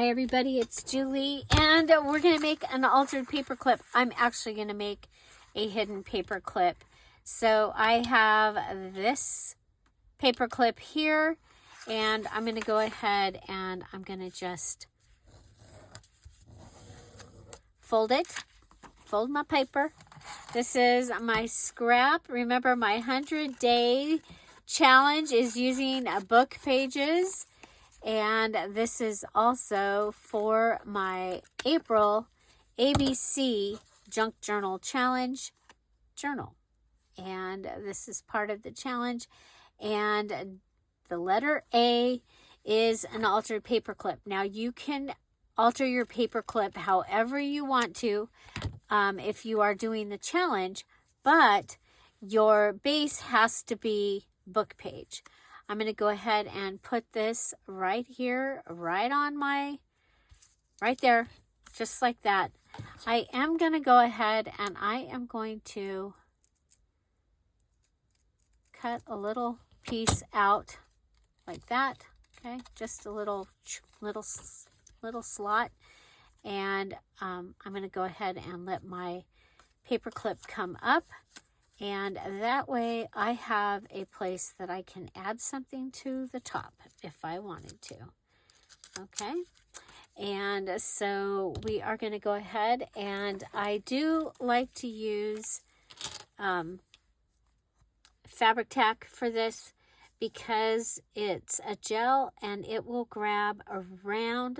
Hi everybody, it's Julie, and we're going to make an altered paper clip. I'm actually going to make a hidden paper clip. So I have this paper clip here, and I'm going to go ahead and I'm going to just fold it, fold my paper. This is my scrap. Remember, my 100-day challenge is using book pages. And this is also for my April ABC Junk Journal Challenge journal. And this is part of the challenge. And the letter A is an altered paper clip. Now you can alter your paper clip however you want to if you are doing the challenge, but your base has to be book page. I'm going to go ahead and put this right here, right there, just like that. I am going to go ahead and I am going to cut a little piece out like that. Okay, just a little slot. And I'm going to go ahead and let my paper clip come up. And that way I have a place that I can add something to the top if I wanted to. Okay. And so we are going to go ahead, and I do like to use fabric tack for this because it's a gel and it will grab around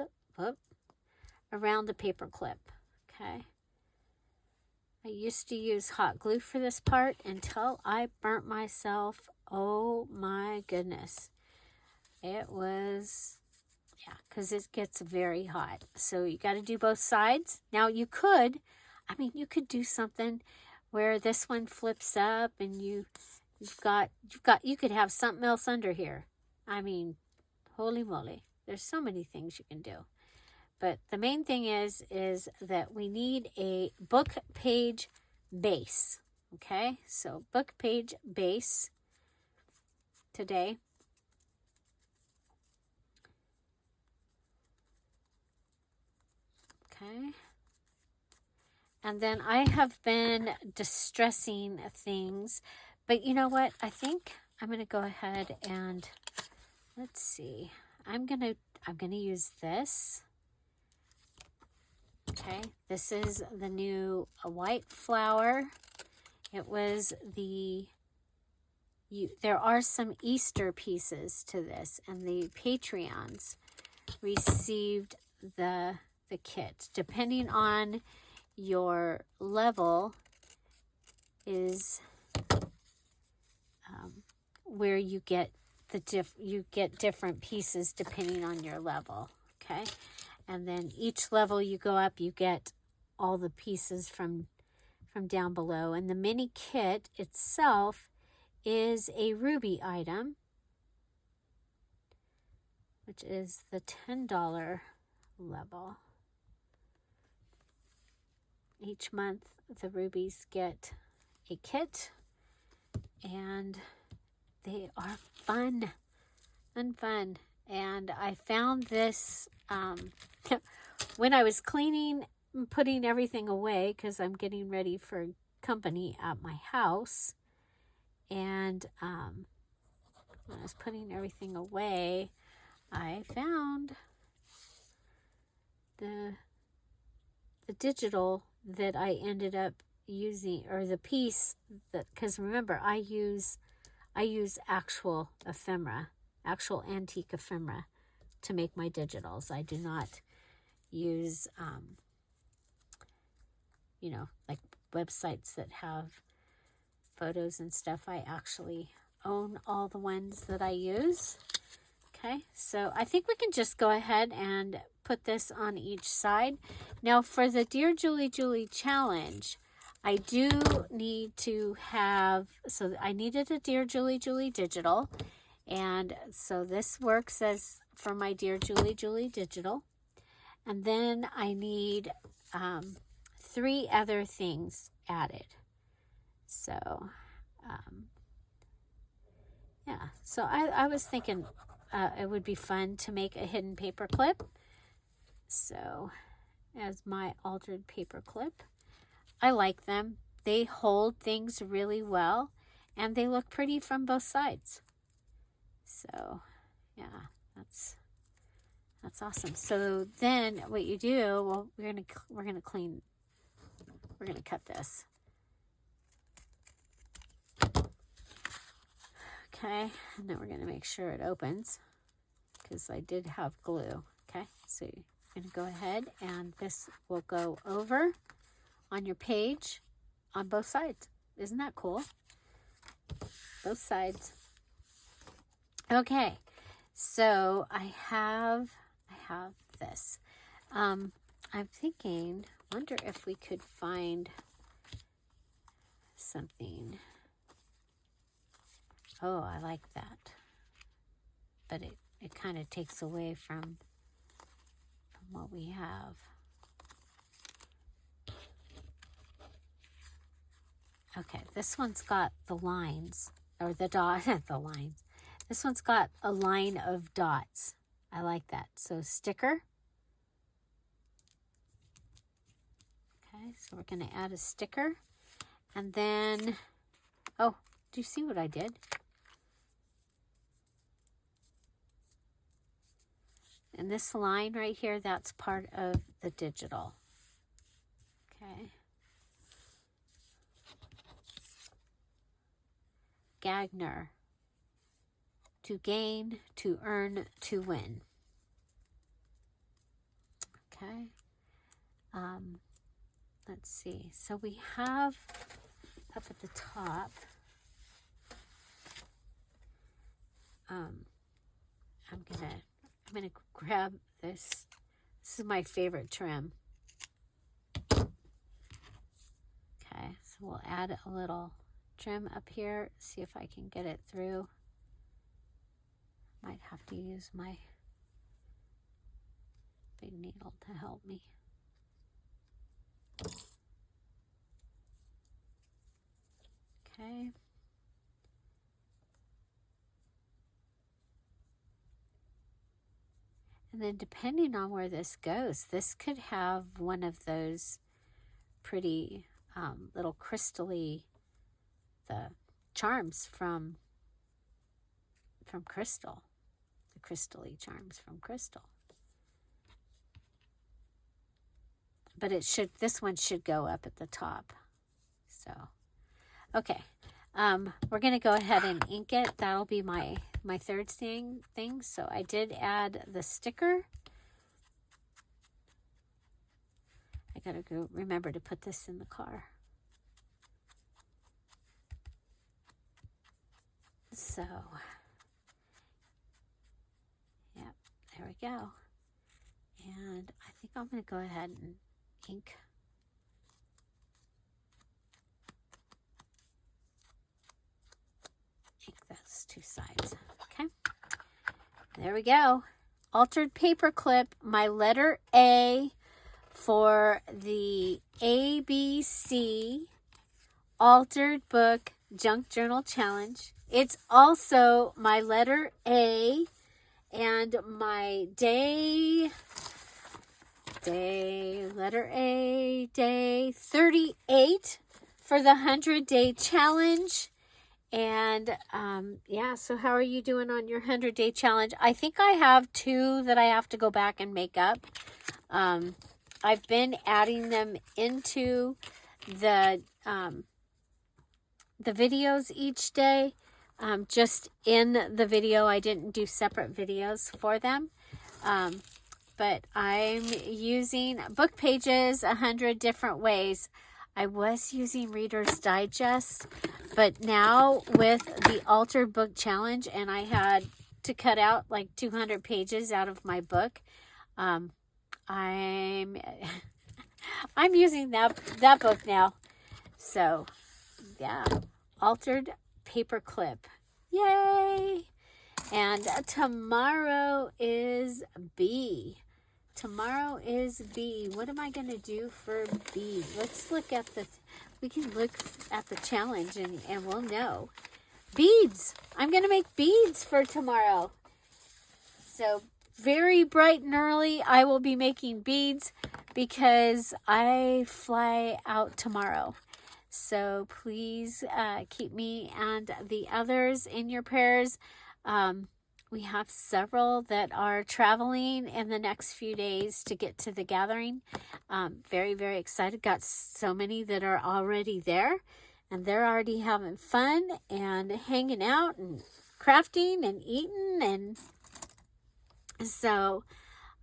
the paper clip. Okay. I used to use hot glue for this part until I burnt myself. Oh my goodness. It was, yeah, because it gets very hot. So you got to do both sides. Now you could do something where this one flips up and you could have something else under here. I mean, holy moly. There's so many things you can do. But the main thing is that we need a book page base. Okay, so book page base today. Okay. And then I have been distressing things. But you know what? I think I'm going to go ahead and let's see. I'm going to use this. Okay, this is the new white flower. It was there are some Easter pieces to this, and the Patreons received the kit. Depending on your level is where you get different pieces depending on your level. Okay. And then each level you go up, you get all the pieces from down below. And the mini kit itself is a ruby item, which is the $10 level. Each month, the rubies get a kit, and they are fun. And I found this when I was cleaning, putting everything away because I'm getting ready for company at my house. And when I was putting everything away, I found the digital that I ended up using, or the piece that, because remember, I use actual ephemera, actual antique ephemera to make my digitals. I do not use, like websites that have photos and stuff. I actually own all the ones that I use. Okay, so I think we can just go ahead and put this on each side. Now for the Dear Julie Julie challenge, I do need to have, so I needed a Dear Julie Julie digital. And so this works as for my Dear Julie Julie digital. And then I need 3 other things added. So, yeah. So I was thinking it would be fun to make a hidden paper clip. So as my altered paper clip, I like them. They hold things really well and they look pretty from both sides. So yeah, that's awesome. So then what you do, well, we're gonna cut this. Okay, and then we're gonna make sure it opens because I did have glue. Okay, so you're gonna go ahead and this will go over on your page on both sides. Isn't that cool? Both sides. Okay, so I have this. I'm thinking, wonder if we could find something. Oh, I like that. But it kind of takes away from what we have. Okay, this one's got the lines, or the dot, the lines. This one's got a line of dots. I like that. So sticker. Okay, so we're going to add a sticker. And then, oh, do you see what I did? And this line right here, that's part of the digital. Okay. Gagner. To gain, to earn, to win. Okay. Let's see. So we have up at the top, I'm gonna grab this. This is my favorite trim. Okay, so we'll add a little trim up here. See if I can get it through. Might have to use my big needle to help me. Okay. And then depending on where this goes, this could have one of those pretty little crystally, the charms from Crystal. The crystally charms from Crystal. But it should, this one should go up at the top. So, okay. We're going to go ahead and ink it. That'll be my third thing. So I did add the sticker. I got to go remember to put this in the car. So, yep, there we go. And I think I'm going to go ahead and ink those two sides. Okay, there we go. Altered paper clip, my letter A for the ABC Altered Book Junk Journal Challenge. It's also my letter A and my letter A, day 38 for the 100-day challenge. And yeah, so how are you doing on your 100-day challenge? I think I have 2 that I have to go back and make up. I've been adding them into the videos each day. Just in the video, I didn't do separate videos for them. But I'm using Book Pages 100 different ways. I was using Reader's Digest, but now with the Altered Book Challenge, and I had to cut out like 200 pages out of my book, I'm using that book now. So yeah, Altered Paper Clip, yay! And tomorrow is B. Tomorrow is B. What am I going to do for B? Let's look at we can look at the challenge and we'll know. Beads. I'm going to make beads for tomorrow. So very bright and early, I will be making beads because I fly out tomorrow. So please keep me and the others in your prayers. We have several that are traveling in the next few days to get to the gathering. Very, very excited. Got so many that are already there, and they're already having fun and hanging out and crafting and eating. And so,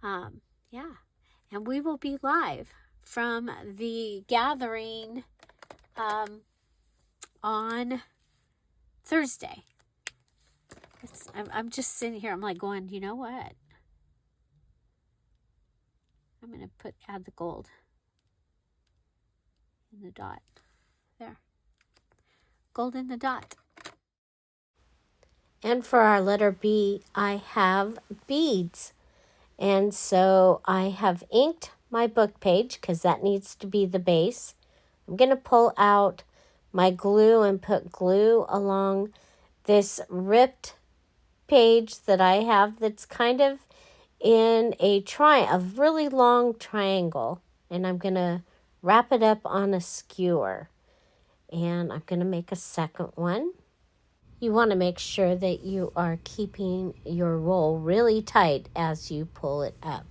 yeah. And we will be live from the gathering on Thursday. I'm just sitting here. I'm like going, you know what? I'm going to add the gold in the dot. There. Gold in the dot. And for our letter B, I have beads. And so I have inked my book page because that needs to be the base. I'm going to pull out my glue and put glue along this ripped page that I have that's kind of in a really long triangle. And I'm going to wrap it up on a skewer. And I'm going to make a second one. You want to make sure that you are keeping your roll really tight as you pull it up.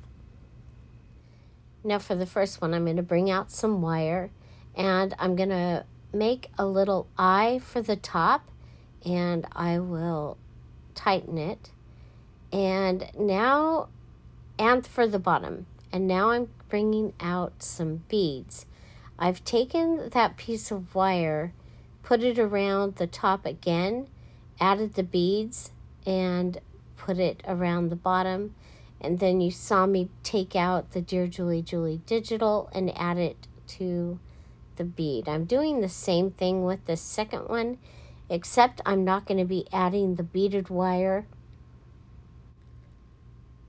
Now for the first one, I'm going to bring out some wire and I'm going to make a little eye for the top and I will tighten it. And for the bottom. And now I'm bringing out some beads. I've taken that piece of wire, put it around the top again, added the beads, and put it around the bottom. And then you saw me take out the Dear Julie Julie digital and add it to the bead. I'm doing the same thing with the second one, except I'm not going to be adding the beaded wire.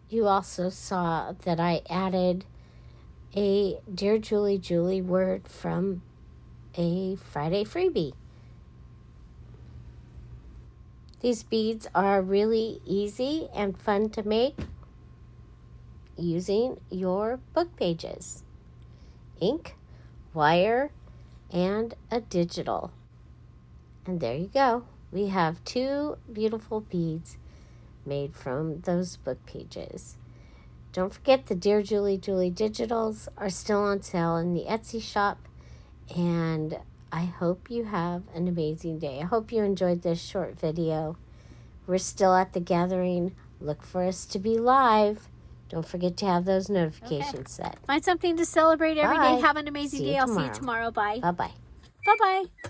You also saw that I added a Dear Julie Julie word from a Friday freebie. These beads are really easy and fun to make using your book pages. Ink, wire, and a digital. And there you go. We have 2 beautiful beads made from those book pages. Don't forget the Dear Julie Julie digitals are still on sale in the Etsy shop. And I hope you have an amazing day. I hope you enjoyed this short video. We're still at the gathering. Look for us to be live. Don't forget to have those notifications set. Find something to celebrate every day. Have an amazing day. I'll see you tomorrow. Bye. Bye-bye. Bye-bye.